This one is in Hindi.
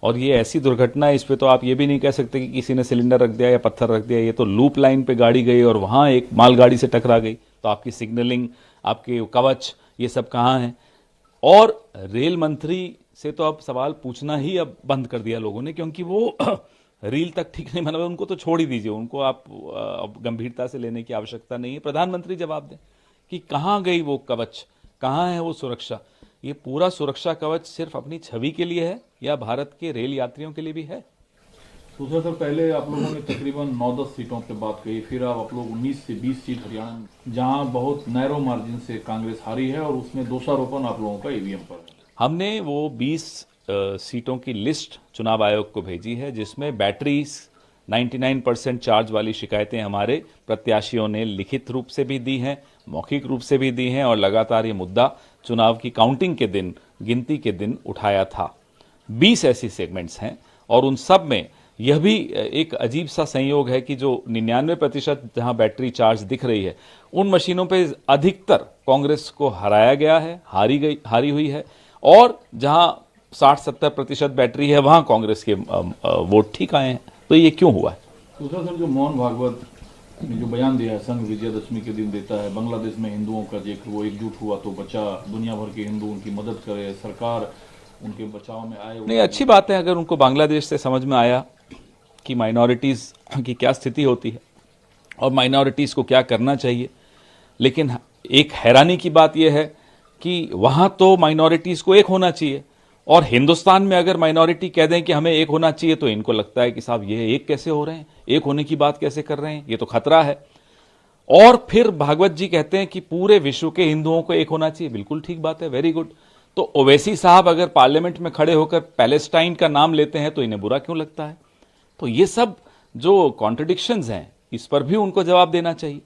और ये ऐसी दुर्घटना है, इस पे तो आप ये भी नहीं कह सकते कि किसी ने सिलेंडर रख दिया या पत्थर रख दिया। ये तो लूप लाइन पे गाड़ी गई और वहां एक मालगाड़ी से टकरा गई, तो आपकी सिग्नलिंग, आपके कवच, ये सब कहाँ हैं? और रेल मंत्री से तो अब सवाल पूछना ही अब बंद कर दिया लोगों ने, क्योंकि वो रील तक ठीक नहीं बना। उनको तो छोड़ ही दीजिए, उनको आप अब गंभीरता से लेने की आवश्यकता नहीं है। प्रधानमंत्री जवाब दें कि कहाँ गई वो कवच, कहाँ है वो सुरक्षा। ये पूरा सुरक्षा कवच सिर्फ अपनी छवि के लिए है या भारत के रेल यात्रियों के लिए भी है? दूसरा सर, पहले आप लोगों ने तकरीबन 9-10 सीटों पे बात कही, फिर आप लोग 19 से 20 सीट हरियाणा में, जहां बहुत नैरो मार्जिन से कांग्रेस हारी है और उसमें दोषारोपण आप लोगों का ईवीएम पर है। हमने वो 20 सीटों की लिस्ट चुनाव आयोग को भेजी है, जिसमें बैटरी 99% चार्ज वाली शिकायतें हमारे प्रत्याशियों ने लिखित रूप से भी दी हैं, मौखिक रूप से भी दी हैं, और लगातार ये मुद्दा चुनाव की काउंटिंग के दिन, गिनती के दिन उठाया था। 20 ऐसी सेगमेंट्स हैं और उन सब में यह भी एक अजीब सा संयोग है कि जो 99% जहां बैटरी चार्ज दिख रही है, उन मशीनों पे अधिकतर कांग्रेस को हराया गया है, हारी हुई है, और जहां 60-70% बैटरी है वहां कांग्रेस के वोट ठीक आए हैं। तो ये क्यों हुआ है? दूसरा सर, जो मोहन भागवत ने जो बयान दिया है, संघ विजयदशमी के दिन देता है, बांग्लादेश में हिंदुओं का जिक्र, वो एकजुट हुआ तो बचा, दुनिया भर के हिंदू उनकी मदद करे, सरकार उनके बचाव में आए। नहीं, अच्छी बात है अगर उनको बांग्लादेश से समझ में आया कि माइनॉरिटीज की क्या स्थिति होती है और माइनॉरिटीज को क्या करना चाहिए। लेकिन एक हैरानी की बात यह है कि वहां तो माइनॉरिटीज को एक होना चाहिए, और हिंदुस्तान में अगर माइनॉरिटी कह दें कि हमें एक होना चाहिए, तो इनको लगता है कि साहब ये एक कैसे हो रहे हैं, एक होने की बात कैसे कर रहे हैं, ये तो खतरा है। और फिर भागवत जी कहते हैं कि पूरे विश्व के हिंदुओं को एक होना चाहिए। बिल्कुल ठीक बात है, वेरी गुड। तो ओवैसी साहब अगर पार्लियामेंट में खड़े होकर पैलेस्टाइन का नाम लेते हैं तो इन्हें बुरा क्यों लगता है? तो ये सब जो कॉन्ट्रडिक्शंस हैं, इस पर भी उनको जवाब देना चाहिए।